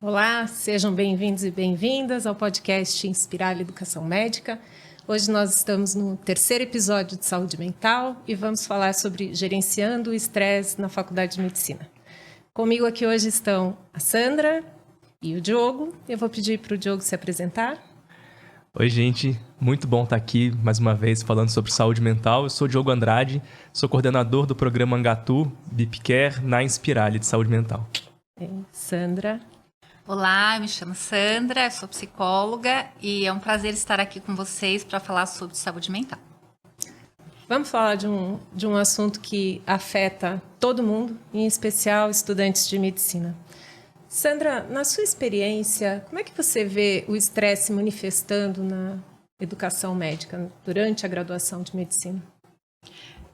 Olá, sejam bem-vindos e bem-vindas ao podcast Inspirar Educação Médica. Hoje nós estamos no terceiro episódio de saúde mental e vamos falar sobre gerenciando o estresse na Faculdade de Medicina. Comigo aqui hoje estão a Sandra e o Diogo. Eu vou pedir para o Diogo se apresentar. Oi, gente. Muito bom estar aqui mais uma vez falando sobre saúde mental. Eu sou Diogo Andrade, sou coordenador do programa Angatu BIPCare na Inspirale de saúde mental. Sandra. Olá, eu me chamo Sandra, eu sou psicóloga e é um prazer estar aqui com vocês para falar sobre saúde mental. Vamos falar de um assunto que afeta todo mundo, em especial estudantes de medicina. Sandra, na sua experiência, como é que você vê o estresse se manifestando na educação médica durante a graduação de medicina?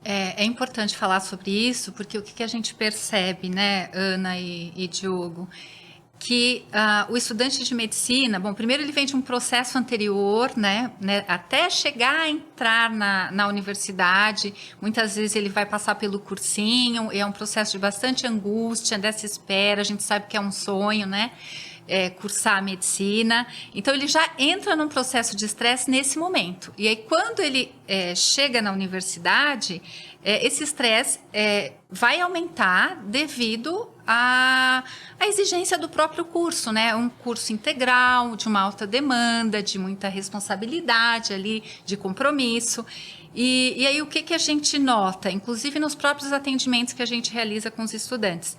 É importante falar sobre isso porque o que a gente percebe, né, Ana e Diogo, que o estudante de medicina, bom, primeiro ele vem de um processo anterior, né, até chegar a entrar na universidade, muitas vezes ele vai passar pelo cursinho, é um processo de bastante angústia, dessa espera, a gente sabe que é um sonho, né, cursar a medicina, então ele já entra num processo de estresse nesse momento, e aí quando ele chega na universidade, esse estresse vai aumentar devido à exigência do próprio curso, né? Um curso integral, de uma alta demanda, de muita responsabilidade ali, de compromisso. E aí o que a gente nota, inclusive nos próprios atendimentos que a gente realiza com os estudantes?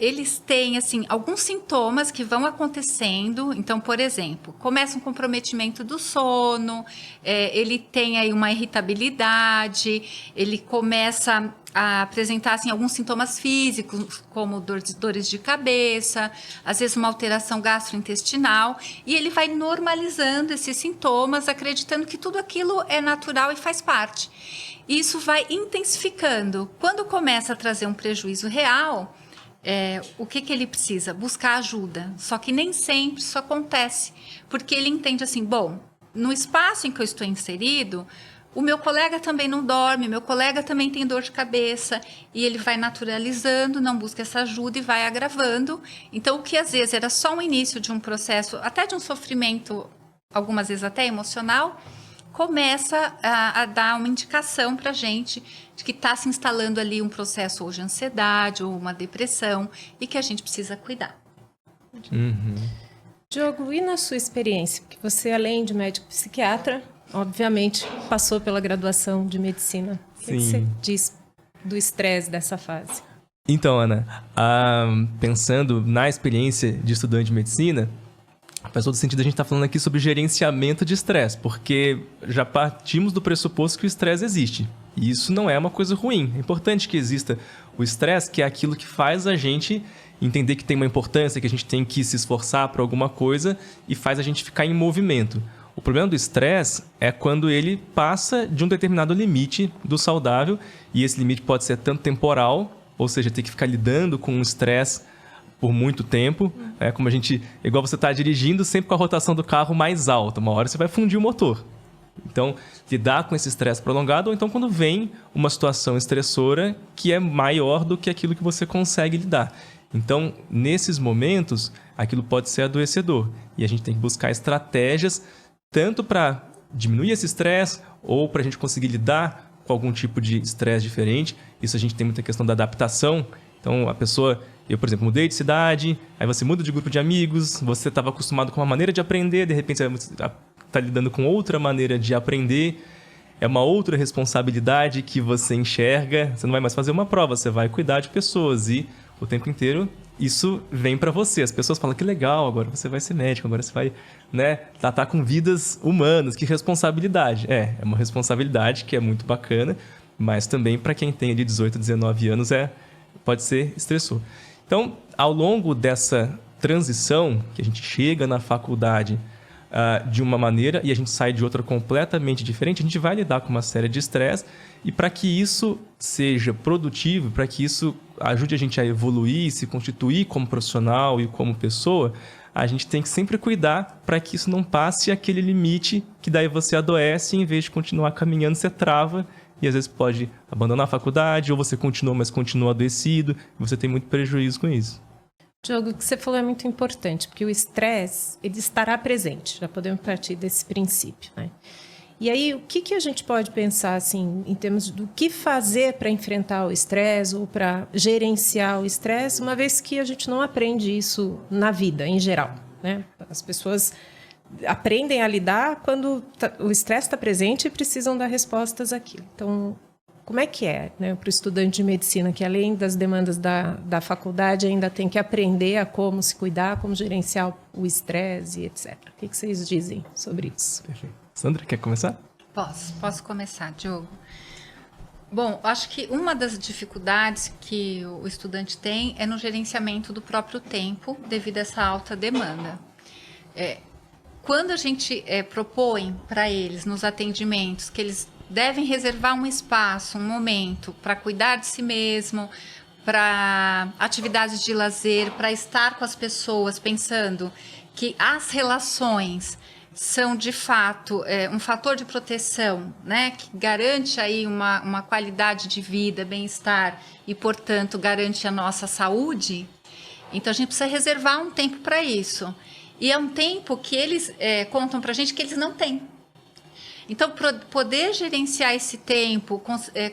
Eles têm, assim, alguns sintomas que vão acontecendo. Então, por exemplo, começa um comprometimento do sono, ele tem aí uma irritabilidade, ele começa a apresentar, assim, alguns sintomas físicos, como dores de cabeça, às vezes uma alteração gastrointestinal, e ele vai normalizando esses sintomas, acreditando que tudo aquilo é natural e faz parte. Isso vai intensificando. Quando começa a trazer um prejuízo real, o que ele precisa? Buscar ajuda. Só que nem sempre isso acontece, porque ele entende assim, bom, no espaço em que eu estou inserido, o meu colega também não dorme, meu colega também tem dor de cabeça, e ele vai naturalizando, não busca essa ajuda e vai agravando. Então, o que às vezes era só um início de um processo, até de um sofrimento, algumas vezes até emocional, começa a dar uma indicação para a gente de que está se instalando ali um processo ou de ansiedade ou uma depressão e que a gente precisa cuidar. Uhum. Diogo, e na sua experiência? Porque você, além de médico psiquiatra, obviamente passou pela graduação de medicina. O que você diz do estresse dessa fase? Então, Ana, pensando na experiência de estudante de medicina, faz todo sentido a gente estar falando aqui sobre gerenciamento de estresse, porque já partimos do pressuposto que o estresse existe. E isso não é uma coisa ruim. É importante que exista o estresse, que é aquilo que faz a gente entender que tem uma importância, que a gente tem que se esforçar para alguma coisa e faz a gente ficar em movimento. O problema do estresse é quando ele passa de um determinado limite do saudável, e esse limite pode ser tanto temporal, ou seja, ter que ficar lidando com o estresse por muito tempo, como a gente, igual você está dirigindo sempre com a rotação do carro mais alta, uma hora você vai fundir o motor. Então, lidar com esse estresse prolongado, ou então quando vem uma situação estressora que é maior do que aquilo que você consegue lidar. Então, nesses momentos, aquilo pode ser adoecedor, e a gente tem que buscar estratégias tanto para diminuir esse estresse ou para a gente conseguir lidar com algum tipo de estresse diferente. Isso a gente tem muita questão da adaptação. Então, a pessoa, eu, por exemplo, mudei de cidade, aí você muda de grupo de amigos, você estava acostumado com uma maneira de aprender, de repente você está lidando com outra maneira de aprender, é uma outra responsabilidade que você enxerga, você não vai mais fazer uma prova, você vai cuidar de pessoas e o tempo inteiro isso vem para você. As pessoas falam que legal, agora você vai ser médico, agora você vai, né, tratar com vidas humanas, que responsabilidade. É uma responsabilidade que é muito bacana, mas também para quem tem ali 18, 19 anos pode ser estressor. Então, ao longo dessa transição, que a gente chega na faculdade de uma maneira e a gente sai de outra completamente diferente, a gente vai lidar com uma série de estresse, e para que isso seja produtivo, para que isso ajude a gente a evoluir, se constituir como profissional e como pessoa, a gente tem que sempre cuidar para que isso não passe aquele limite que daí você adoece e em vez de continuar caminhando, você trava e às vezes pode abandonar a faculdade, ou você continua, mas continua adoecido, e você tem muito prejuízo com isso. Diogo, o que você falou é muito importante, porque o estresse, ele estará presente, já podemos partir desse princípio, né? E aí, o que a gente pode pensar, assim, em termos do que fazer para enfrentar o estresse ou para gerenciar o estresse, uma vez que a gente não aprende isso na vida, em geral, né? As pessoas aprendem a lidar quando o estresse está presente e precisam dar respostas àquilo. Então, como é que é, né, para o estudante de medicina, que além das demandas da faculdade, ainda tem que aprender a como se cuidar, como gerenciar o estresse, etc. O que vocês dizem sobre isso? Perfeito. Sandra, quer começar? Posso começar, Diogo. Bom, acho que uma das dificuldades que o estudante tem é no gerenciamento do próprio tempo devido a essa alta demanda. Quando a gente propõe para eles nos atendimentos que eles devem reservar um espaço, um momento para cuidar de si mesmo, para atividades de lazer, para estar com as pessoas, pensando que as relações são, de fato, um fator de proteção, né, que garante aí uma qualidade de vida, bem-estar e, portanto, garante a nossa saúde. Então, a gente precisa reservar um tempo para isso. E é um tempo que eles contam para a gente que eles não têm. Então, poder gerenciar esse tempo,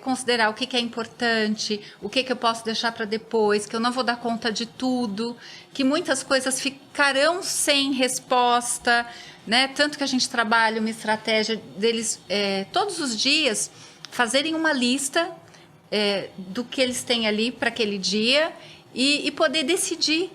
considerar o que é importante, o que eu posso deixar para depois, que eu não vou dar conta de tudo, que muitas coisas ficarão sem resposta, né? Tanto que a gente trabalha uma estratégia deles todos os dias fazerem uma lista do que eles têm ali para aquele dia e poder decidir,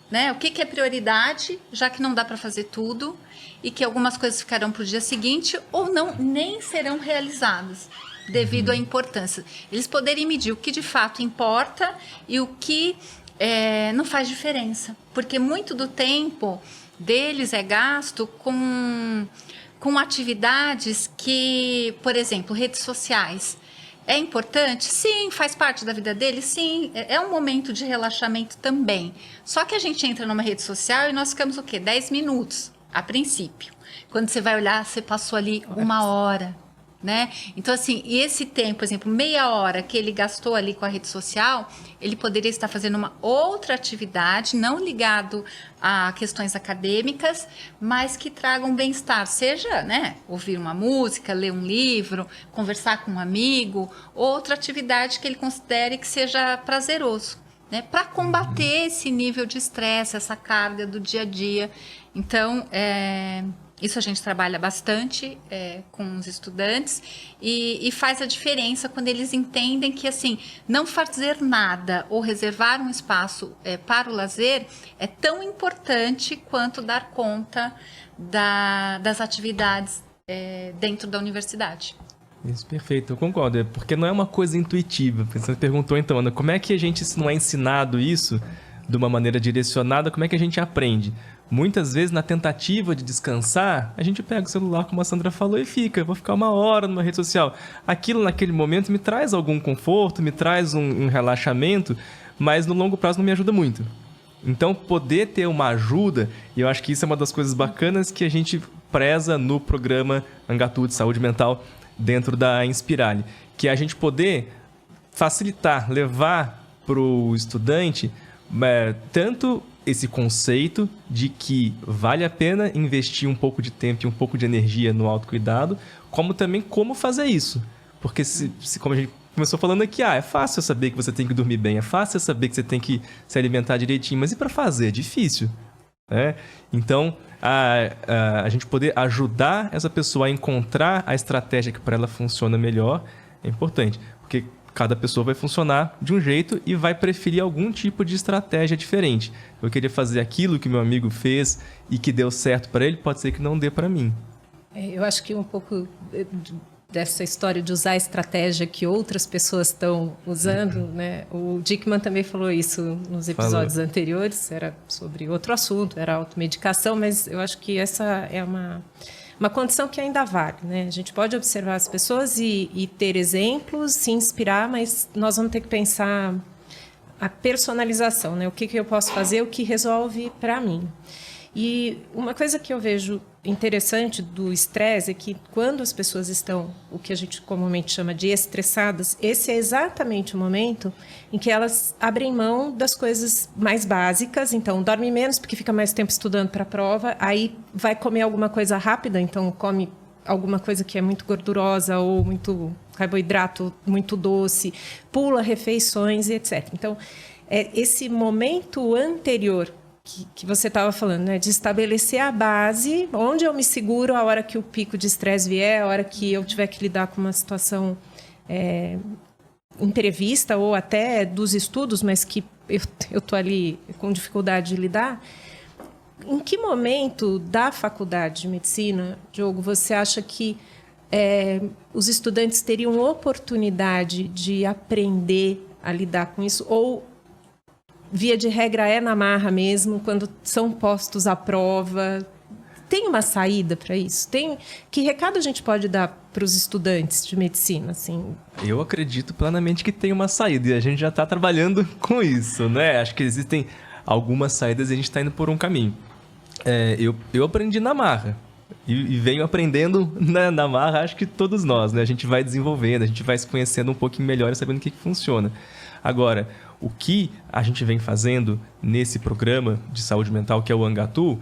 né, o que é prioridade, já que não dá para fazer tudo, e que algumas coisas ficarão para o dia seguinte ou não, nem serão realizadas devido à importância. Eles poderem medir o que de fato importa e o que não faz diferença, porque muito do tempo deles é gasto com atividades que, por exemplo, redes sociais. É importante? Sim. Faz parte da vida dele? Sim. É um momento de relaxamento também. Só que a gente entra numa rede social e nós ficamos o quê? 10 minutos, a princípio. Quando você vai olhar, você passou ali 1 hora, né? Então, assim, e esse tempo, por exemplo, meia hora que ele gastou ali com a rede social, ele poderia estar fazendo uma outra atividade, não ligado a questões acadêmicas, mas que tragam bem-estar, seja, né, ouvir uma música, ler um livro, conversar com um amigo, outra atividade que ele considere que seja prazeroso, né, para combater esse nível de estresse, essa carga do dia a dia. Então, isso a gente trabalha bastante com os estudantes e faz a diferença quando eles entendem que, assim, não fazer nada ou reservar um espaço para o lazer é tão importante quanto dar conta das atividades dentro da universidade. Isso, perfeito, eu concordo, porque não é uma coisa intuitiva. Você perguntou então, Ana, como é que a gente, se não é ensinado isso de uma maneira direcionada, como é que a gente aprende? Muitas vezes, na tentativa de descansar, a gente pega o celular, como a Sandra falou, e fica. Eu vou ficar 1 hora numa rede social. Aquilo, naquele momento, me traz algum conforto, me traz um relaxamento, mas no longo prazo não me ajuda muito. Então, poder ter uma ajuda, e eu acho que isso é uma das coisas bacanas que a gente preza no programa Angatu de Saúde Mental dentro da Inspirali, que é a gente poder facilitar, levar para o estudante tanto esse conceito de que vale a pena investir um pouco de tempo e um pouco de energia no autocuidado, como também como fazer isso. Porque, como a gente começou falando aqui, é fácil saber que você tem que dormir bem, é fácil saber que você tem que se alimentar direitinho, mas e para fazer? É difícil. Né? Então, a gente poder ajudar essa pessoa a encontrar a estratégia que para ela funciona melhor é importante. Porque cada pessoa vai funcionar de um jeito e vai preferir algum tipo de estratégia diferente. Eu queria fazer aquilo que meu amigo fez e que deu certo para ele, pode ser que não dê para mim. Eu acho que um pouco dessa história de usar a estratégia que outras pessoas estão usando, né? O Dickman também falou isso nos episódios anteriores, era sobre outro assunto, era automedicação, mas eu acho que essa é uma condição que ainda vale, né? A gente pode observar as pessoas e ter exemplos, se inspirar, mas nós vamos ter que pensar a personalização, né? O que eu posso fazer, o que resolve para mim. E uma coisa que eu vejo interessante do estresse é que quando as pessoas estão, o que a gente comumente chama de estressadas, esse é exatamente o momento em que elas abrem mão das coisas mais básicas. Então, dorme menos porque fica mais tempo estudando para a prova, aí vai comer alguma coisa rápida, então come alguma coisa que é muito gordurosa ou muito carboidrato, muito doce, pula refeições e etc. Então, esse momento anterior que você estava falando, né, de estabelecer a base, onde eu me seguro a hora que o pico de estresse vier, a hora que eu tiver que lidar com uma situação imprevista ou até dos estudos, mas que eu estou ali com dificuldade de lidar. Em que momento da faculdade de medicina, Diogo, você acha que os estudantes teriam oportunidade de aprender a lidar com isso? Ou, via de regra, é na marra mesmo, quando são postos à prova? Tem uma saída para isso? Que recado a gente pode dar para os estudantes de medicina? Assim? Eu acredito plenamente que tem uma saída e a gente já está trabalhando com isso, né? Acho que existem algumas saídas e a gente está indo por um caminho. Eu aprendi na marra e venho aprendendo na marra, acho que todos nós, né? A gente vai desenvolvendo, a gente vai se conhecendo um pouquinho melhor e sabendo o que funciona. Agora, o que a gente vem fazendo nesse programa de saúde mental, que é o Angatu,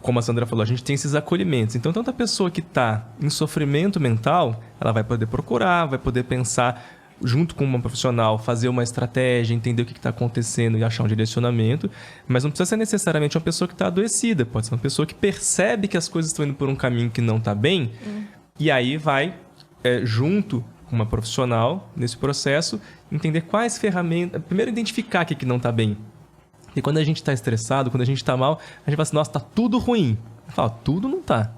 como a Sandra falou, a gente tem esses acolhimentos. Então, tanto a pessoa que está em sofrimento mental, ela vai poder procurar, vai poder pensar junto com uma profissional, fazer uma estratégia, entender o que está acontecendo e achar um direcionamento. Mas não precisa ser necessariamente uma pessoa que está adoecida. Pode ser uma pessoa que percebe que as coisas estão indo por um caminho que não está bem e aí vai, junto com uma profissional nesse processo, entender quais ferramentas... Primeiro, identificar o que não está bem. E quando a gente está estressado, quando a gente está mal, a gente fala assim, nossa, está tudo ruim. Fala, tudo não está.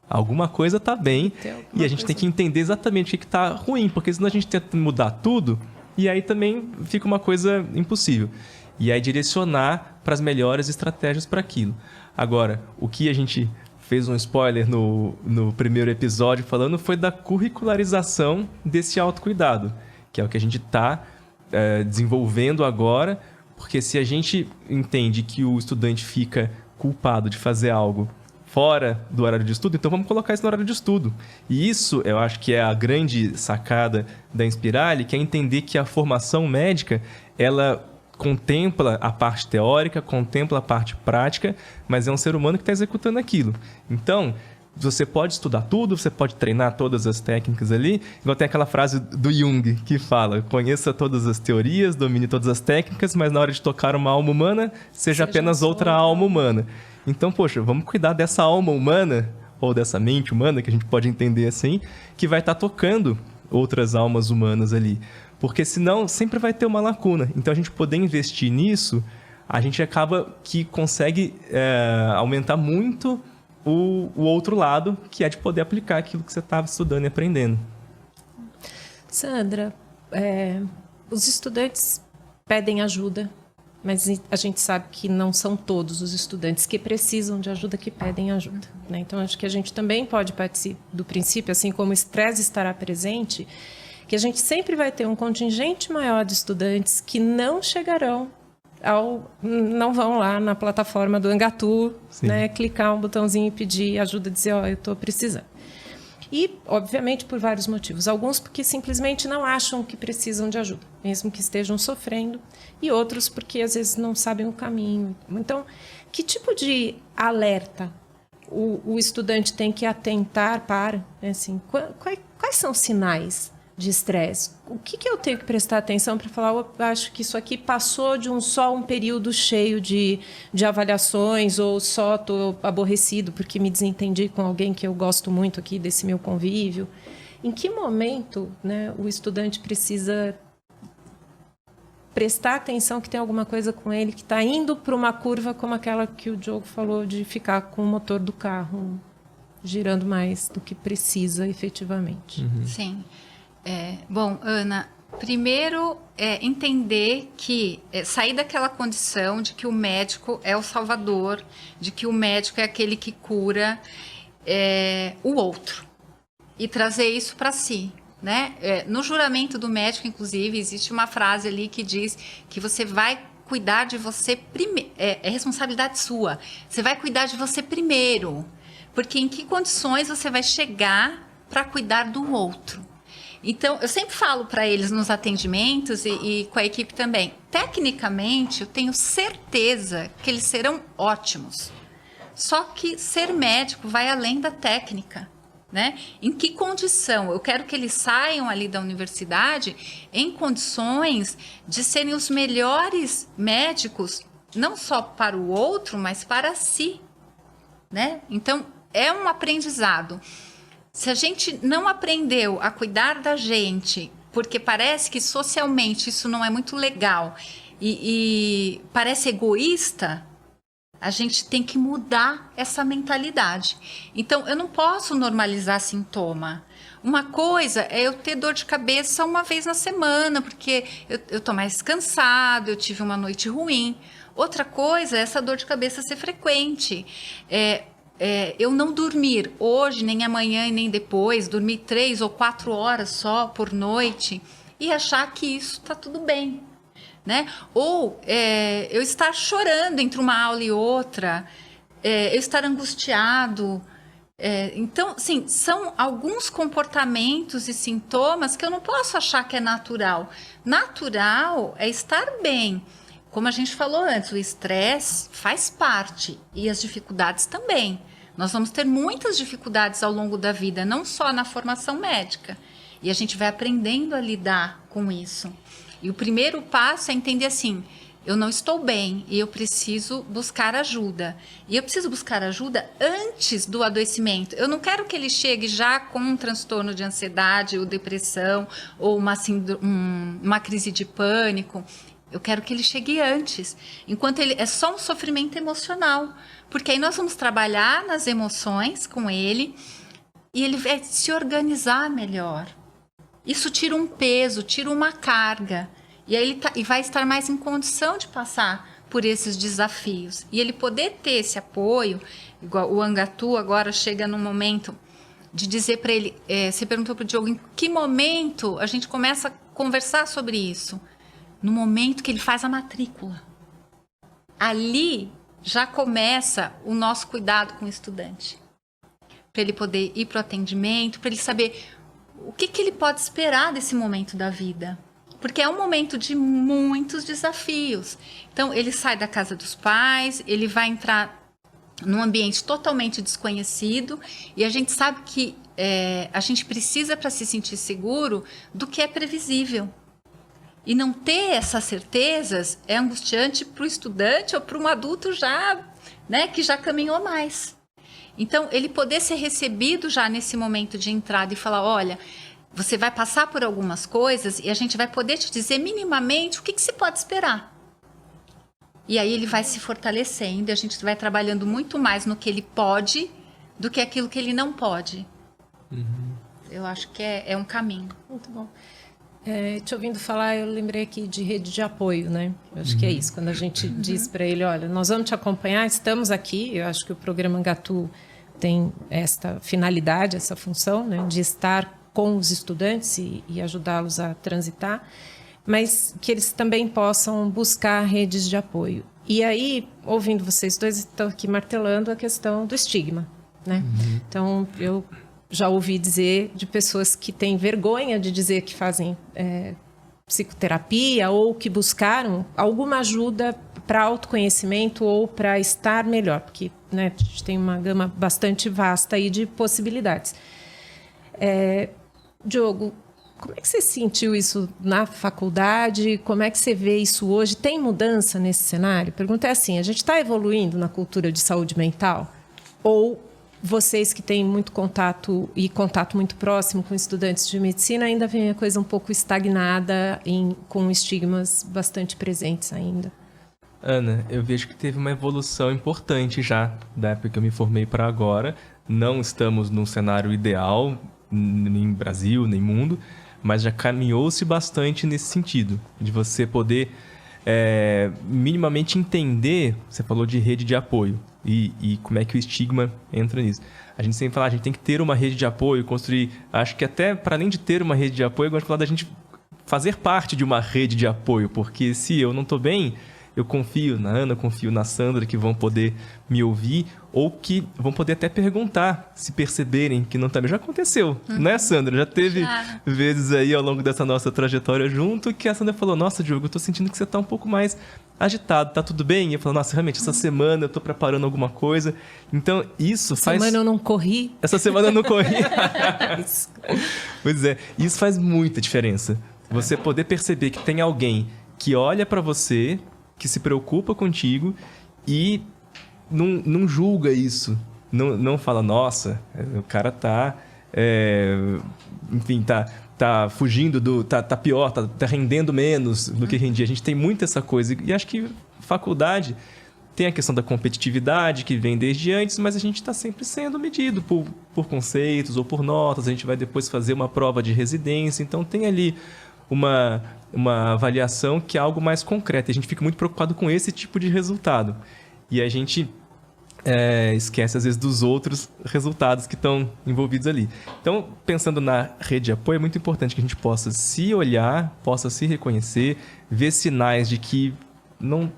Alguma coisa está bem e a gente tem que entender exatamente o que está ruim, porque senão a gente tenta mudar tudo e aí também fica uma coisa impossível. E aí direcionar para as melhores estratégias para aquilo. Agora, o que a gente fez um spoiler no primeiro episódio falando foi da curricularização desse autocuidado, que é o que a gente está desenvolvendo agora, porque se a gente entende que o estudante fica culpado de fazer algo fora do horário de estudo, então vamos colocar isso no horário de estudo. E isso, eu acho que é a grande sacada da Inspirali, que é entender que a formação médica, ela contempla a parte teórica, contempla a parte prática, mas é um ser humano que está executando aquilo. Então, você pode estudar tudo, você pode treinar todas as técnicas ali, igual tem aquela frase do Jung que fala, conheça todas as teorias, domine todas as técnicas, mas na hora de tocar uma alma humana, seja apenas outra alma humana. Então, poxa, vamos cuidar dessa alma humana, ou dessa mente humana, que a gente pode entender assim, que vai estar tocando outras almas humanas ali. Porque senão sempre vai ter uma lacuna. Então, a gente poder investir nisso, a gente acaba que consegue aumentar muito o outro lado, que é de poder aplicar aquilo que você estava estudando e aprendendo. Sandra, os estudantes pedem ajuda, mas a gente sabe que não são todos os estudantes que precisam de ajuda que pedem ajuda, né? Então, acho que a gente também pode partir do princípio, assim como o estresse estará presente, que a gente sempre vai ter um contingente maior de estudantes que não chegarão não vão lá na plataforma do Angatu, né, clicar um botãozinho e pedir ajuda, dizer, eu estou precisando. E, obviamente, por vários motivos. Alguns porque simplesmente não acham que precisam de ajuda, mesmo que estejam sofrendo. E outros porque, às vezes, não sabem o caminho. Então, que tipo de alerta o estudante tem que atentar para? Né, assim, quais são os sinais de estresse? O que eu tenho que prestar atenção para falar, eu acho que isso aqui passou de só um período cheio de avaliações, ou só estou aborrecido porque me desentendi com alguém que eu gosto muito aqui desse meu convívio. Em que momento, né, o estudante precisa prestar atenção que tem alguma coisa com ele que está indo para uma curva como aquela que o Diogo falou, de ficar com o motor do carro girando mais do que precisa efetivamente? Sim. Bom, Ana, primeiro entender que sair daquela condição de que o médico é o salvador, de que o médico é aquele que cura o outro, e trazer isso para si, né? No juramento do médico, inclusive, existe uma frase ali que diz que você vai cuidar de você primeiro, é responsabilidade sua, você vai cuidar de você primeiro. Porque em que condições você vai chegar para cuidar do outro? Então, eu sempre falo para eles nos atendimentos e com a equipe também. Tecnicamente, eu tenho certeza que eles serão ótimos. Só que ser médico vai além da técnica, né? Em que condição? Eu quero que eles saiam ali da universidade em condições de serem os melhores médicos, não só para o outro, mas para si, né? Então, é um aprendizado. Se a gente não aprendeu a cuidar da gente, porque parece que socialmente isso não é muito legal e parece egoísta, a gente tem que mudar essa mentalidade. Então, eu não posso normalizar sintoma. Uma coisa é eu ter dor de cabeça uma vez na semana, porque eu estou mais cansado, eu tive uma noite ruim. Outra coisa é essa dor de cabeça ser frequente. Eu não dormir hoje, nem amanhã e nem depois, dormir 3 ou 4 horas só por noite e achar que isso está tudo bem, né? Ou eu estar chorando entre uma aula e outra, eu estar angustiado. Então, sim, são alguns comportamentos e sintomas que eu não posso achar que é natural. Natural é estar bem. Como a gente falou antes, o estresse faz parte e as dificuldades também. Nós vamos ter muitas dificuldades ao longo da vida, não só na formação médica. E a gente vai aprendendo a lidar com isso. E o primeiro passo é entender assim, eu não estou bem e eu preciso buscar ajuda. E eu preciso buscar ajuda antes do adoecimento. Eu não quero que ele chegue já com um transtorno de ansiedade ou depressão ou uma crise de pânico. Eu quero que ele chegue antes, enquanto ele é só um sofrimento emocional. Porque aí nós vamos trabalhar nas emoções com ele e ele vai se organizar melhor. Isso tira um peso, tira uma carga. E aí ele vai estar mais em condição de passar por esses desafios. E ele poder ter esse apoio, igual o Angatu agora chega num momento de dizer para ele, você perguntou para o Diogo, em que momento a gente começa a conversar sobre isso? No momento que ele faz a matrícula. Ali já começa o nosso cuidado com o estudante. Para ele poder ir para o atendimento, para ele saber o que ele pode esperar desse momento da vida. Porque é um momento de muitos desafios. Então, ele sai da casa dos pais, ele vai entrar num ambiente totalmente desconhecido e a gente sabe que a gente precisa, para se sentir seguro, do que é previsível. E não ter essas certezas é angustiante para o estudante ou para um adulto já, né, que já caminhou mais. Então, ele poder ser recebido já nesse momento de entrada e falar, olha, você vai passar por algumas coisas e a gente vai poder te dizer minimamente o que se pode esperar. E aí ele vai se fortalecendo e a gente vai trabalhando muito mais no que ele pode do que aquilo que ele não pode. Uhum. Eu acho que é um caminho. Muito bom. Te ouvindo falar, eu lembrei aqui de rede de apoio, né? Eu acho que é isso. Quando a gente diz para ele, olha, nós vamos te acompanhar, estamos aqui. Eu acho que o programa Angatu tem esta finalidade, essa função, né? De estar com os estudantes e ajudá-los a transitar, mas que eles também possam buscar redes de apoio. E aí, ouvindo vocês dois, estão aqui martelando a questão do estigma, né? Uhum. Então, eu já ouvi dizer de pessoas que têm vergonha de dizer que fazem psicoterapia ou que buscaram alguma ajuda para autoconhecimento ou para estar melhor, porque, né, a gente tem uma gama bastante vasta aí de possibilidades. Diogo, como é que você sentiu isso na faculdade? Como é que você vê isso hoje? Tem mudança nesse cenário? A pergunta é assim, a gente está evoluindo na cultura de saúde mental? Ou vocês que têm muito contato e contato muito próximo com estudantes de medicina, ainda vem a coisa um pouco estagnada com estigmas bastante presentes ainda? Ana, eu vejo que teve uma evolução importante já da época que eu me formei para agora. Não estamos num cenário ideal, nem Brasil, nem mundo, mas já caminhou-se bastante nesse sentido, de você poder minimamente entender, você falou de rede de apoio, e como é que o estigma entra nisso. A gente sempre fala, a gente tem que ter uma rede de apoio, construir, acho que até para além de ter uma rede de apoio, eu gosto de falar da gente fazer parte de uma rede de apoio, porque se eu não estou bem, eu confio na Ana, confio na Sandra, que vão poder me ouvir, ou que vão poder até perguntar, se perceberem que não tá bem. Já aconteceu, né, Sandra? Já teve vezes aí ao longo dessa nossa trajetória junto que a Sandra falou, nossa, Diogo, eu tô sentindo que você tá um pouco mais agitado, tá tudo bem? E eu falo, nossa, realmente, essa semana eu tô preparando alguma coisa. Então, isso faz... Essa semana eu não corri. Essa semana eu não corri. Pois é, isso faz muita diferença. Você poder perceber que tem alguém que olha pra você, que se preocupa contigo e não julga isso. Não fala, nossa, o cara tá... enfim, tá fugindo tá pior, tá rendendo menos do que rendia. A gente tem muito essa coisa. E acho que faculdade tem a questão da competitividade que vem desde antes, mas a gente está sempre sendo medido por conceitos ou por notas. A gente vai depois fazer uma prova de residência. Então tem ali uma avaliação que é algo mais concreto. E a gente fica muito preocupado com esse tipo de resultado. E a gente esquece, às vezes, dos outros resultados que estão envolvidos ali. Então, pensando na rede de apoio, é muito importante que a gente possa se olhar, possa se reconhecer, ver sinais de que não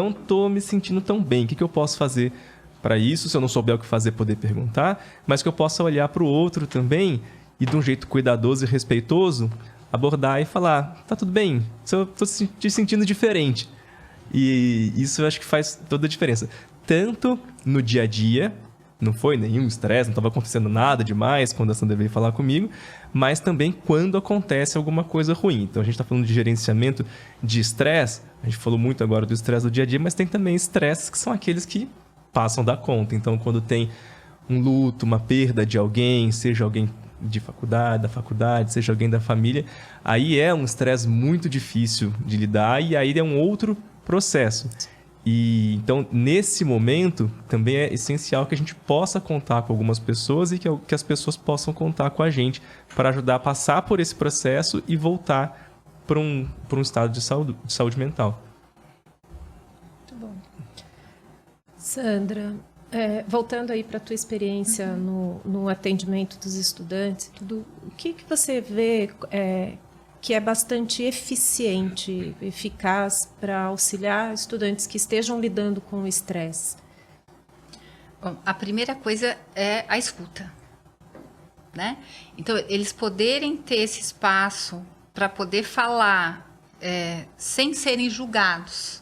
estou me sentindo tão bem. O que eu posso fazer para isso? Se eu não souber o que fazer, poder perguntar, mas que eu possa olhar para o outro também e, de um jeito cuidadoso e respeitoso, abordar e falar, tá tudo bem, eu estou te sentindo diferente. E isso eu acho que faz toda a diferença. Tanto no dia a dia, não foi nenhum estresse, não estava acontecendo nada demais quando a Sandra veio falar comigo, mas também quando acontece alguma coisa ruim. Então a gente está falando de gerenciamento de estresse, a gente falou muito agora do estresse do dia a dia, mas tem também estresses que são aqueles que passam da conta. Então quando tem um luto, uma perda de alguém, seja alguém da faculdade, seja alguém da família, aí é um estresse muito difícil de lidar e aí é um outro processo. E então, nesse momento, também é essencial que a gente possa contar com algumas pessoas e que as pessoas possam contar com a gente para ajudar a passar por esse processo e voltar para um estado de saúde mental. Muito bom. Sandra, voltando aí para a tua experiência no atendimento dos estudantes, o que você vê que é bastante eficiente, eficaz para auxiliar estudantes que estejam lidando com o estresse? Bom, a primeira coisa é a escuta, né? Então, eles poderem ter esse espaço para poder falar sem serem julgados,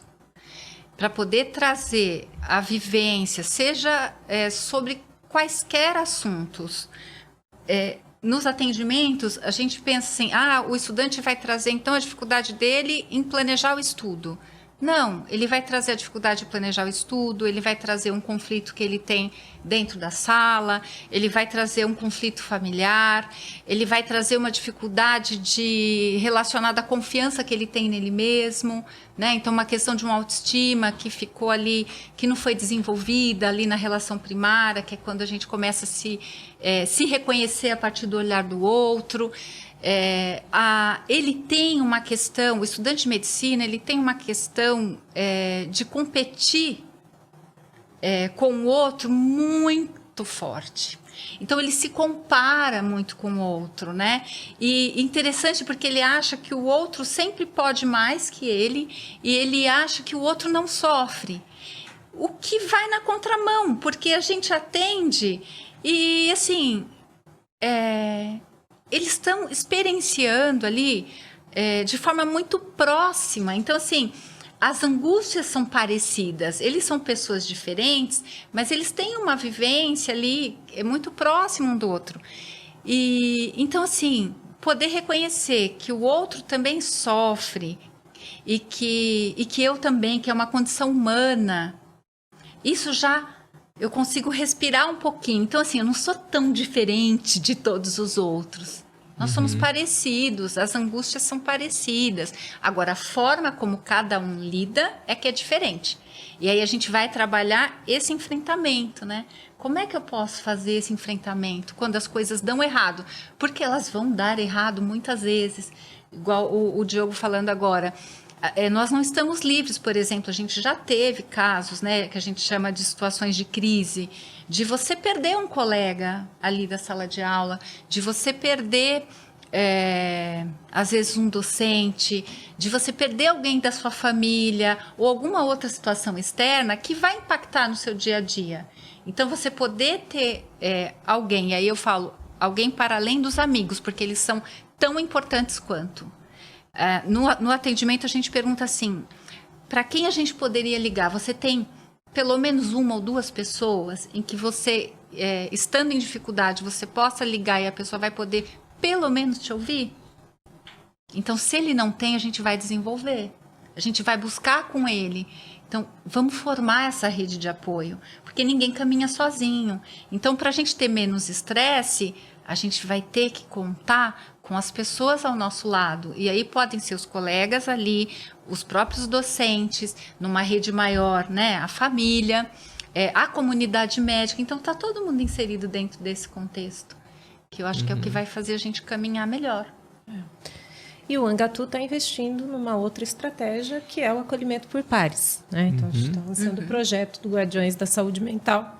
para poder trazer a vivência, seja sobre quaisquer assuntos. Nos atendimentos, a gente pensa assim, o estudante vai trazer então a dificuldade dele em planejar o estudo. Não, ele vai trazer a dificuldade de planejar o estudo, ele vai trazer um conflito que ele tem dentro da sala, ele vai trazer um conflito familiar, ele vai trazer uma dificuldade relacionada à confiança que ele tem nele mesmo, né? Então, uma questão de uma autoestima que ficou ali, que não foi desenvolvida ali na relação primária, que é quando a gente começa a se reconhecer a partir do olhar do outro. Ele tem uma questão, o estudante de medicina, ele tem uma questão de competir com o outro muito forte. Então, ele se compara muito com o outro, né? E interessante porque ele acha que o outro sempre pode mais que ele e ele acha que o outro não sofre. O que vai na contramão, porque a gente atende e, assim... eles estão experienciando ali de forma muito próxima. Então, assim, as angústias são parecidas. Eles são pessoas diferentes, mas eles têm uma vivência ali muito próxima um do outro. E então, assim, poder reconhecer que o outro também sofre e que eu também, que é uma condição humana, isso já... eu consigo respirar um pouquinho. Então, assim, eu não sou tão diferente de todos os outros. Nós somos parecidos, as angústias são parecidas. Agora, a forma como cada um lida é que é diferente. E aí a gente vai trabalhar esse enfrentamento, né? Como é que eu posso fazer esse enfrentamento quando as coisas dão errado? Porque elas vão dar errado muitas vezes. Igual o Diogo falando agora. Nós não estamos livres, por exemplo, a gente já teve casos, né, que a gente chama de situações de crise, de você perder um colega ali da sala de aula, de você perder às vezes um docente, de você perder alguém da sua família ou alguma outra situação externa que vai impactar no seu dia a dia. Então, você poder ter alguém, e aí eu falo, alguém para além dos amigos, porque eles são tão importantes quanto. No atendimento, a gente pergunta assim, para quem a gente poderia ligar? Você tem pelo menos uma ou duas pessoas em que você, estando em dificuldade, você possa ligar e a pessoa vai poder pelo menos te ouvir? Então, se ele não tem, a gente vai desenvolver. A gente vai buscar com ele. Então, vamos formar essa rede de apoio, porque ninguém caminha sozinho. Então, para a gente ter menos estresse, a gente vai ter que contar com as pessoas ao nosso lado. E aí podem ser os colegas ali, os próprios docentes, numa rede maior, né? A família, a comunidade médica. Então, está todo mundo inserido dentro desse contexto, que eu acho que é o que vai fazer a gente caminhar melhor. E o Angatu está investindo numa outra estratégia, que é o acolhimento por pares, né? Então, a gente está lançando o projeto do Guardiões da Saúde Mental,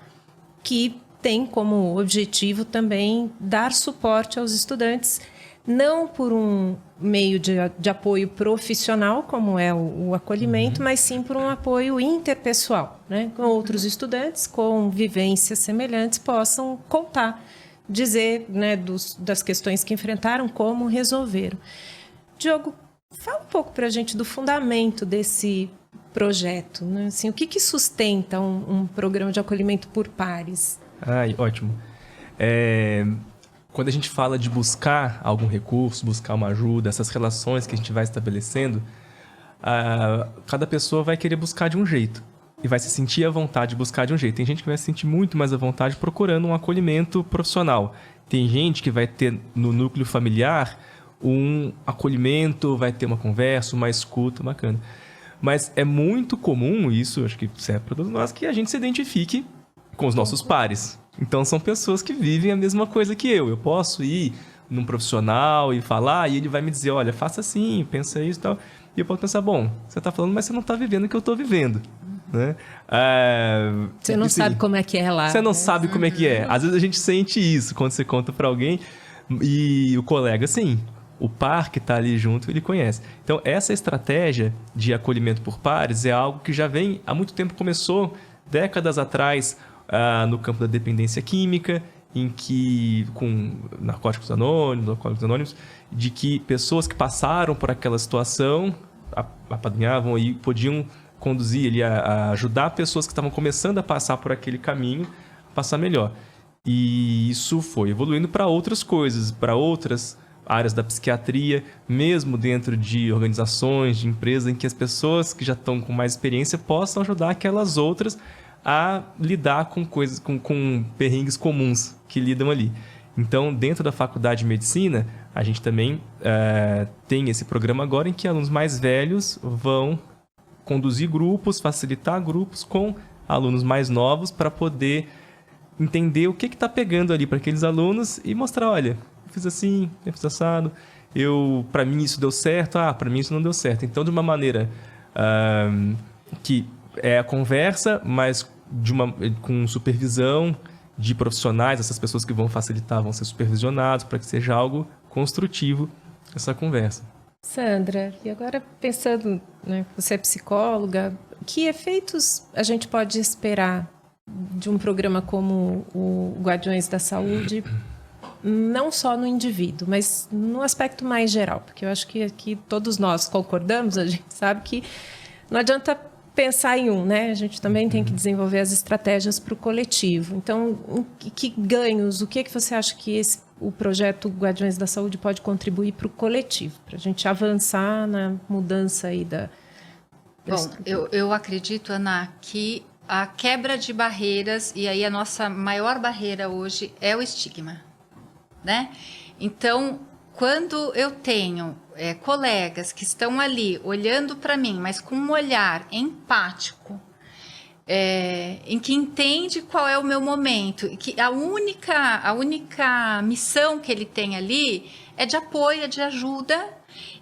que tem como objetivo também dar suporte aos estudantes, não por um meio de apoio profissional, como é o acolhimento, mas sim por um apoio interpessoal, né? Com outros estudantes com vivências semelhantes possam contar, dizer, né, das questões que enfrentaram, como resolveram. Diogo, fala um pouco para a gente do fundamento desse projeto, né? Assim, o que sustenta um programa de acolhimento por pares? Ótimo. Quando a gente fala de buscar algum recurso, buscar uma ajuda, essas relações que a gente vai estabelecendo, cada pessoa vai querer buscar de um jeito e vai se sentir à vontade de buscar de um jeito. Tem gente que vai se sentir muito mais à vontade procurando um acolhimento profissional. Tem gente que vai ter no núcleo familiar um acolhimento, vai ter uma conversa, uma escuta bacana. Mas é muito comum, isso acho que serve para todos nós, que a gente se identifique com os nossos pares. Então são pessoas que vivem a mesma coisa que eu. Eu posso ir num profissional e falar, e ele vai me dizer, olha, faça assim, pensa isso e tal. E eu posso pensar, bom, você está falando, mas você não está vivendo o que eu estou vivendo. Né? Você não sabe como é que é lá. Você não sabe como é que é. Às vezes a gente sente isso quando você conta para alguém e o colega, sim. O par que está ali junto, ele conhece. Então, essa estratégia de acolhimento por pares é algo que já vem há muito tempo, começou décadas atrás no campo da dependência química, em que, com narcóticos anônimos, alcoólicos anônimos, de que pessoas que passaram por aquela situação apadrinhavam e podiam conduzir ele a ajudar pessoas que estavam começando a passar por aquele caminho a passar melhor. E isso foi evoluindo para outras coisas, para outras áreas da psiquiatria, mesmo dentro de organizações, de empresas, em que as pessoas que já estão com mais experiência possam ajudar aquelas outras a lidar com coisas, com perrengues comuns que lidam ali. Então, dentro da Faculdade de Medicina, a gente também tem esse programa agora em que alunos mais velhos vão conduzir grupos, facilitar grupos com alunos mais novos para poder entender o que está pegando ali para aqueles alunos e mostrar, olha, eu fiz assim, eu fiz assado, para mim isso deu certo, para mim isso não deu certo. Então, de uma maneira que é a conversa, mas com supervisão de profissionais, essas pessoas que vão facilitar vão ser supervisionados para que seja algo construtivo essa conversa. Sandra, e agora pensando, né, você é psicóloga, que efeitos a gente pode esperar de um programa como o Guardiões da Saúde, não só no indivíduo, mas no aspecto mais geral? Porque eu acho que aqui todos nós concordamos, a gente sabe que não adianta pensar em né? A gente também tem que desenvolver as estratégias para o coletivo. Então, que ganhos, o que você acha que o projeto Guardiões da Saúde pode contribuir para o coletivo, para a gente avançar na mudança aí da... Bom, eu acredito, Ana, que a quebra de barreiras, e aí a nossa maior barreira hoje é o estigma, né? Então, quando eu tenho colegas que estão ali olhando para mim, mas com um olhar empático, em que entende qual é o meu momento, e que a única missão que ele tem ali é de apoio, é de ajuda,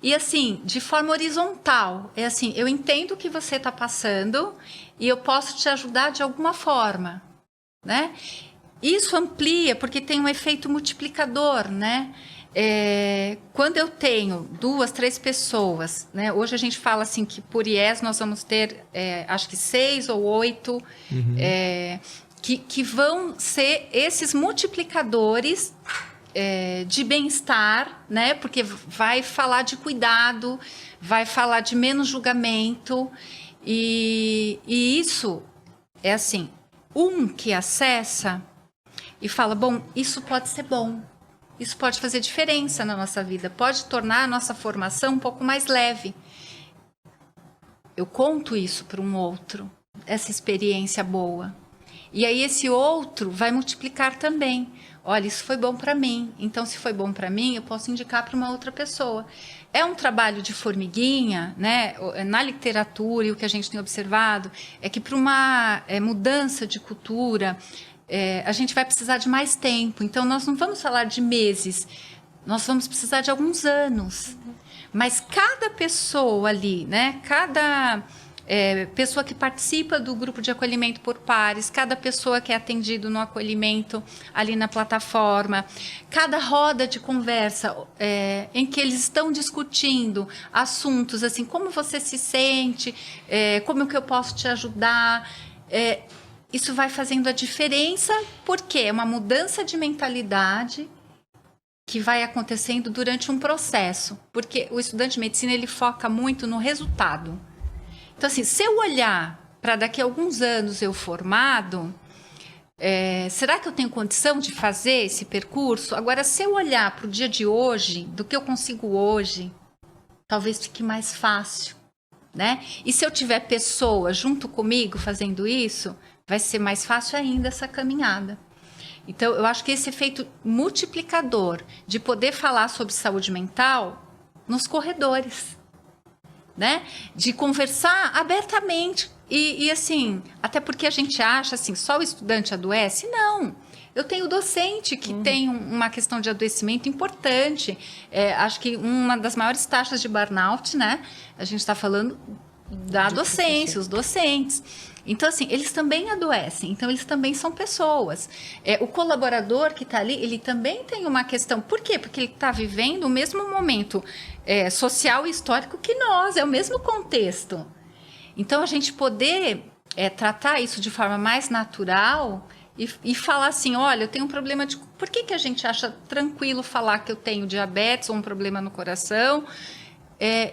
e assim, de forma horizontal, é assim, eu entendo o que você está passando e eu posso te ajudar de alguma forma, né? Isso amplia porque tem um efeito multiplicador, né? quando eu tenho 2, 3 pessoas, né? Hoje a gente fala assim que por IES nós vamos ter, acho que 6 ou 8, que vão ser esses multiplicadores de bem-estar, né? Porque vai falar de cuidado, vai falar de menos julgamento, e isso é assim, que acessa e fala, bom, isso pode ser bom. Isso pode fazer diferença na nossa vida, pode tornar a nossa formação um pouco mais leve. Eu conto isso para um outro, essa experiência boa. E aí esse outro vai multiplicar também. Olha, isso foi bom para mim. Então, se foi bom para mim, eu posso indicar para uma outra pessoa. É um trabalho de formiguinha, né? Na literatura, e o que a gente tem observado é que para uma mudança de cultura, a gente vai precisar de mais tempo. Então, nós não vamos falar de meses, nós vamos precisar de alguns anos. Mas cada pessoa ali, né? Cada pessoa que participa do grupo de acolhimento por pares, cada pessoa que é atendido no acolhimento ali na plataforma, cada roda de conversa em que eles estão discutindo assuntos assim, como você se sente, como que eu posso te ajudar, isso vai fazendo a diferença, porque é uma mudança de mentalidade que vai acontecendo durante um processo, porque o estudante de medicina ele foca muito no resultado. Então, assim, se eu olhar para daqui a alguns anos eu formado, será que eu tenho condição de fazer esse percurso? Agora, se eu olhar para o dia de hoje, do que eu consigo hoje, talvez fique mais fácil, né? E se eu tiver pessoas junto comigo fazendo isso, vai ser mais fácil ainda essa caminhada. Então, eu acho que esse efeito multiplicador de poder falar sobre saúde mental nos corredores, né? De conversar abertamente e assim, até porque a gente acha assim, só o estudante adoece? Não. Eu tenho docente que tem uma questão de adoecimento importante. Acho que uma das maiores taxas de burnout, né? A gente está falando da docência, os docentes. Então, assim, eles também adoecem, então eles também são pessoas. O colaborador que está ali, ele também tem uma questão. Por quê? Porque ele está vivendo o mesmo momento social e histórico que nós, é o mesmo contexto. Então, a gente poder tratar isso de forma mais natural e falar assim, olha, eu tenho um problema de... Por que a gente acha tranquilo falar que eu tenho diabetes ou um problema no coração...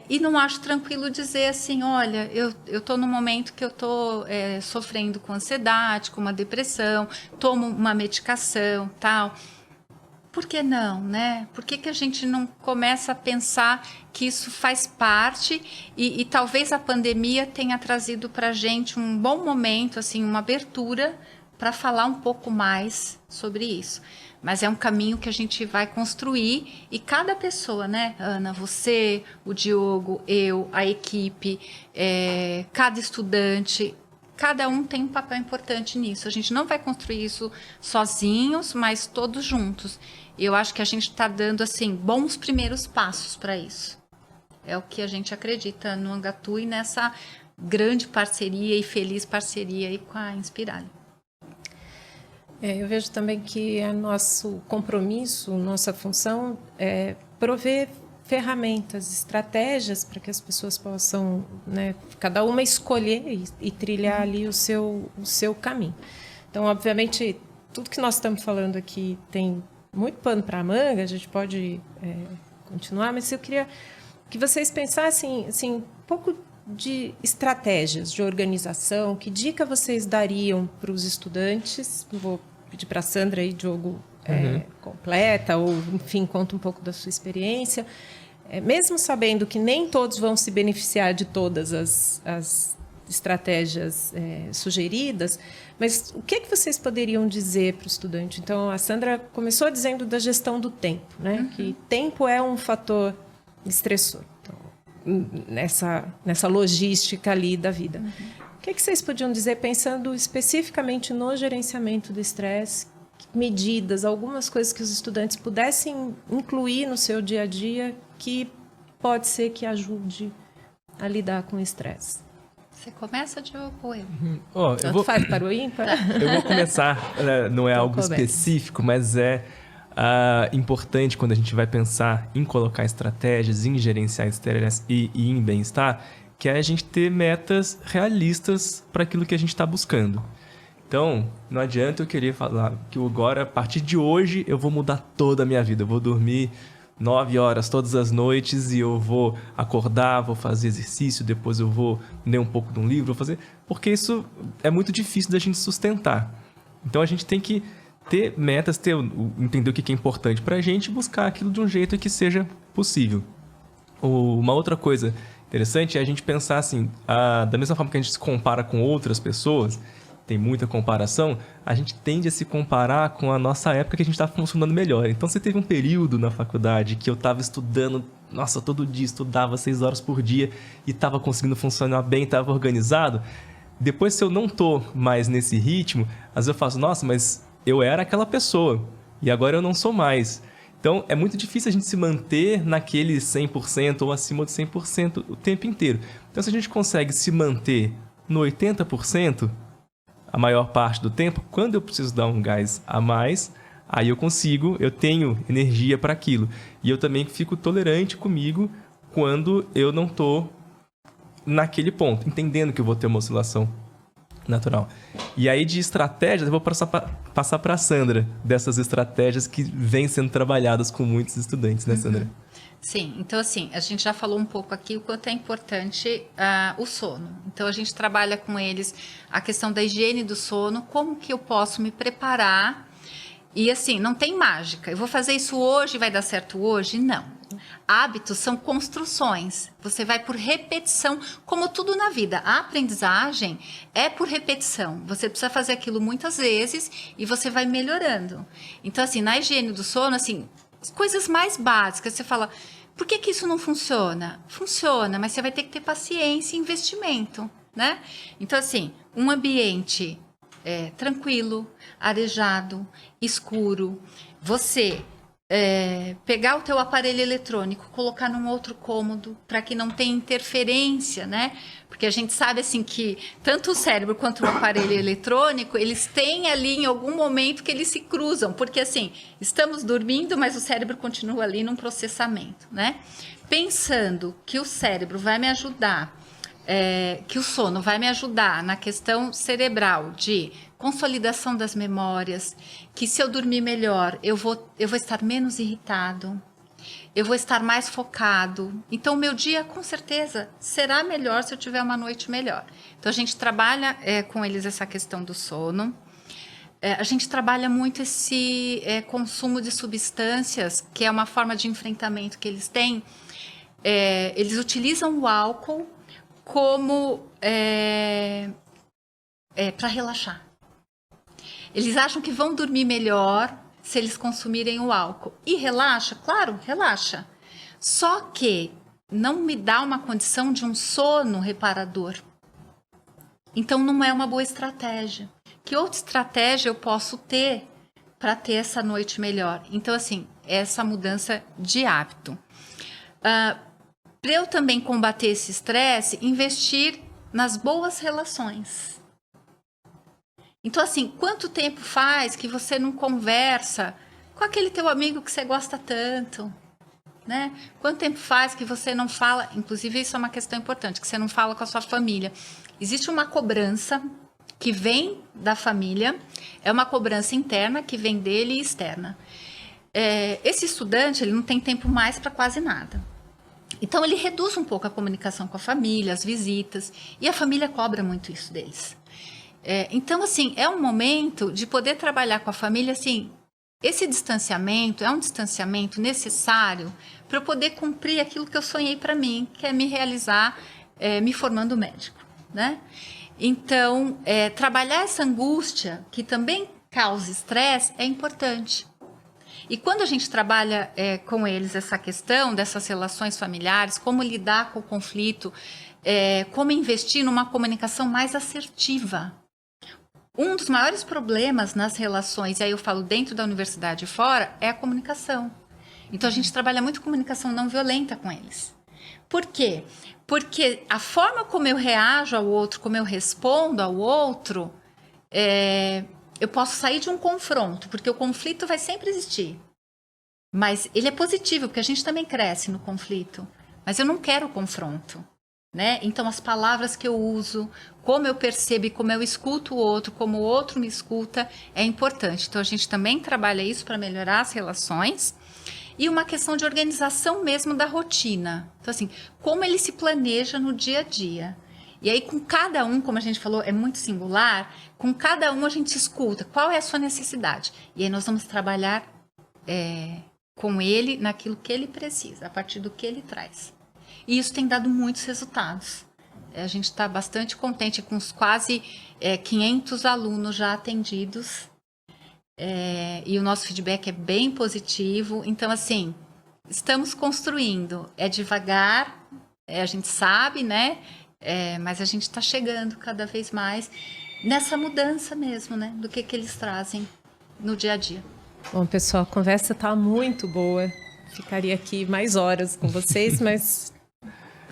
e não acho tranquilo dizer assim, olha, eu estou num momento que eu estou sofrendo com ansiedade, com uma depressão, tomo uma medicação, tal. Por que não, né? Por que a gente não começa a pensar que isso faz parte e talvez a pandemia tenha trazido para a gente um bom momento, assim, uma abertura para falar um pouco mais sobre isso. Mas é um caminho que a gente vai construir e cada pessoa, né, Ana, você, o Diogo, eu, a equipe, cada estudante, cada um tem um papel importante nisso. A gente não vai construir isso sozinhos, mas todos juntos. E eu acho que a gente está dando, assim, bons primeiros passos para isso. É o que a gente acredita no Angatu e nessa grande parceria e feliz parceria aí com a Inspirali. Eu vejo também que é nosso compromisso, nossa função é prover ferramentas, estratégias para que as pessoas possam, né, cada uma escolher e trilhar ali o seu caminho. Então, obviamente, tudo que nós estamos falando aqui tem muito pano para a manga, a gente pode continuar, mas eu queria que vocês pensassem assim, um pouco de estratégias de organização, que dica vocês dariam para os estudantes? Vou pedir para a Sandra e Diogo completa, ou enfim, conta um pouco da sua experiência. Mesmo sabendo que nem todos vão se beneficiar de todas as estratégias sugeridas, mas o que vocês poderiam dizer para o estudante? Então, a Sandra começou dizendo da gestão do tempo, né? Que tempo é um fator estressor. Então, nessa logística ali da vida. O que vocês podiam dizer, pensando especificamente no gerenciamento do estresse, medidas, algumas coisas que os estudantes pudessem incluir no seu dia a dia que pode ser que ajude a lidar com o estresse? Você começa, Diogo, ou eu? Tanto faz para o ímpar? Eu vou começar, não é algo específico, mas importante quando a gente vai pensar em colocar estratégias, em gerenciar estresse e em bem-estar, que é a gente ter metas realistas para aquilo que a gente está buscando. Então, não adianta eu querer falar que agora, a partir de hoje, eu vou mudar toda a minha vida. Eu vou dormir 9 horas todas as noites e eu vou acordar, vou fazer exercício, depois eu vou ler um pouco de um livro, vou fazer... Porque isso é muito difícil da gente sustentar. Então, a gente tem que ter metas, entender o que é importante para a gente e buscar aquilo de um jeito que seja possível. Uma outra coisa interessante é a gente pensar assim, da mesma forma que a gente se compara com outras pessoas, tem muita comparação, a gente tende a se comparar com a nossa época que a gente estava funcionando melhor. Então, você teve um período na faculdade que eu estava estudando, nossa, todo dia, estudava 6 horas por dia e estava conseguindo funcionar bem, estava organizado. Depois, se eu não estou mais nesse ritmo, às vezes eu faço, nossa, mas eu era aquela pessoa e agora eu não sou mais. Então, é muito difícil a gente se manter naquele 100% ou acima de 100% o tempo inteiro. Então, se a gente consegue se manter no 80%, a maior parte do tempo, quando eu preciso dar um gás a mais, aí eu tenho energia para aquilo. E eu também fico tolerante comigo quando eu não estou naquele ponto, entendendo que eu vou ter uma oscilação natural. E aí de estratégias, eu vou passar para a Sandra, dessas estratégias que vêm sendo trabalhadas com muitos estudantes, né, Sandra? Sim, então assim, a gente já falou um pouco aqui o quanto é importante o sono. Então a gente trabalha com eles a questão da higiene do sono, como que eu posso me preparar. E assim, não tem mágica, eu vou fazer isso hoje, vai dar certo hoje? Não. Hábitos são construções, você vai por repetição, como tudo na vida. A aprendizagem é por repetição, você precisa fazer aquilo muitas vezes e você vai melhorando. Então assim, na higiene do sono, assim, coisas mais básicas, você fala, por que isso não funciona? Funciona, mas você vai ter que ter paciência e investimento, né? Então assim, um ambiente tranquilo, arejado, escuro, você pegar o teu aparelho eletrônico, colocar num outro cômodo para que não tenha interferência, né? Porque a gente sabe assim que tanto o cérebro quanto o aparelho eletrônico, eles têm ali em algum momento que eles se cruzam, porque assim, estamos dormindo, mas o cérebro continua ali num processamento, né? Pensando que o cérebro vai me ajudar, que o sono vai me ajudar na questão cerebral de consolidação das memórias, que se eu dormir melhor, eu vou estar menos irritado, eu vou estar mais focado. Então, o meu dia, com certeza, será melhor se eu tiver uma noite melhor. Então, a gente trabalha com eles essa questão do sono. A gente trabalha muito esse consumo de substâncias, que é uma forma de enfrentamento que eles têm. Eles utilizam o álcool como para relaxar. Eles acham que vão dormir melhor se eles consumirem o álcool. E relaxa? Claro, relaxa. Só que não me dá uma condição de um sono reparador. Então, não é uma boa estratégia. Que outra estratégia eu posso ter para ter essa noite melhor? Então, assim, essa mudança de hábito. Para eu também combater esse estresse, investir nas boas relações. Então, assim, quanto tempo faz que você não conversa com aquele teu amigo que você gosta tanto, né? Quanto tempo faz que você não fala, inclusive isso é uma questão importante, que você não fala com a sua família. Existe uma cobrança que vem da família, é uma cobrança interna que vem dele e externa. Esse estudante, ele não tem tempo mais para quase nada. Então, ele reduz um pouco a comunicação com a família, as visitas, e a família cobra muito isso deles. Então, assim, é um momento de poder trabalhar com a família, assim, esse distanciamento é um distanciamento necessário para eu poder cumprir aquilo que eu sonhei para mim, que é me realizar me formando médico, né? Então, trabalhar essa angústia, que também causa estresse, é importante. E quando a gente trabalha com eles essa questão dessas relações familiares, como lidar com o conflito, como investir numa comunicação mais assertiva. Um dos maiores problemas nas relações, e aí eu falo dentro da universidade e fora, é a comunicação. Então, a gente trabalha muito comunicação não violenta com eles. Por quê? Porque a forma como eu reajo ao outro, como eu respondo ao outro, eu posso sair de um confronto, porque o conflito vai sempre existir. Mas ele é positivo, porque a gente também cresce no conflito. Mas eu não quero confronto, né? Então, as palavras que eu uso, como eu percebo e como eu escuto o outro, como o outro me escuta, é importante. Então, a gente também trabalha isso para melhorar as relações. E uma questão de organização mesmo da rotina. Então, assim, como ele se planeja no dia a dia. E aí, com cada um, como a gente falou, é muito singular, com cada um a gente escuta qual é a sua necessidade. E aí nós vamos trabalhar com ele naquilo que ele precisa, a partir do que ele traz. E isso tem dado muitos resultados. A gente está bastante contente com os quase 500 alunos já atendidos. E o nosso feedback é bem positivo. Então, assim, estamos construindo. É devagar, a gente sabe, né? Mas a gente está chegando cada vez mais nessa mudança mesmo, né? Do que eles trazem no dia a dia. Bom, pessoal, a conversa está muito boa. Ficaria aqui mais horas com vocês, mas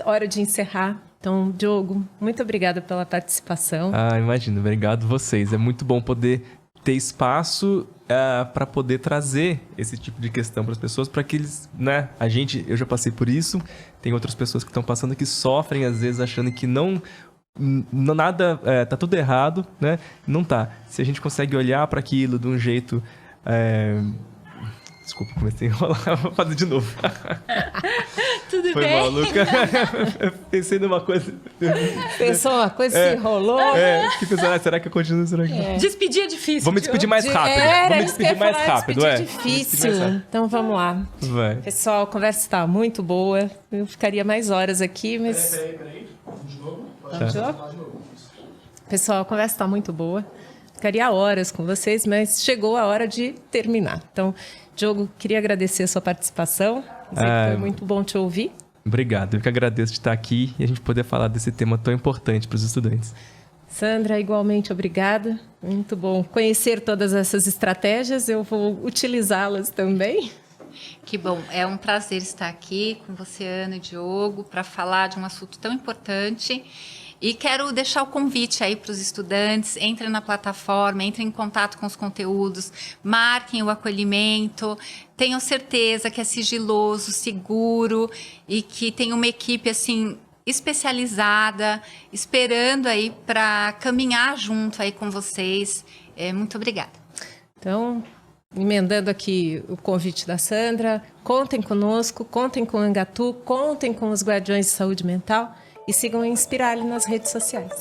hora de encerrar. Então, Diogo, muito obrigada pela participação. Imagino. Obrigado vocês. É muito bom poder ter espaço para poder trazer esse tipo de questão para as pessoas, para que eles, né? Eu já passei por isso, tem outras pessoas que estão passando que sofrem, às vezes, achando que não nada, tá tudo errado, né? Não tá. Se a gente consegue olhar para aquilo de um jeito... Desculpa, comecei a enrolar, vou fazer de novo. Tudo Foi bem? mal, Luca. Pensei numa coisa... Pensou uma coisa, se enrolou. Fiquei pensando, será que eu continuo? Será que... Despedir é difícil. Vou me despedir mais rápido. Vou me despedir mais rápido, despedir difícil. Então, vamos lá. Vai. Pessoal, a conversa está muito boa. Eu ficaria mais horas aqui, mas... Peraí. De novo? Vamos de novo? Pessoal, a conversa está muito boa. Ficaria horas com vocês, mas chegou a hora de terminar. Então, Diogo, queria agradecer a sua participação. Foi muito bom te ouvir. Obrigado. Eu que agradeço de estar aqui e a gente poder falar desse tema tão importante para os estudantes. Sandra, igualmente obrigada. Muito bom conhecer todas essas estratégias. Eu vou utilizá-las também. Que bom. É um prazer estar aqui com você, Ana e Diogo, para falar de um assunto tão importante. E quero deixar o convite aí para os estudantes, entrem na plataforma, entrem em contato com os conteúdos, marquem o acolhimento, tenham certeza que é sigiloso, seguro e que tem uma equipe assim especializada, esperando aí para caminhar junto aí com vocês. Muito obrigada. Então, emendando aqui o convite da Sandra, contem conosco, contem com o Angatu, contem com os Guardiões de Saúde Mental. E sigam a Inspirali nas redes sociais.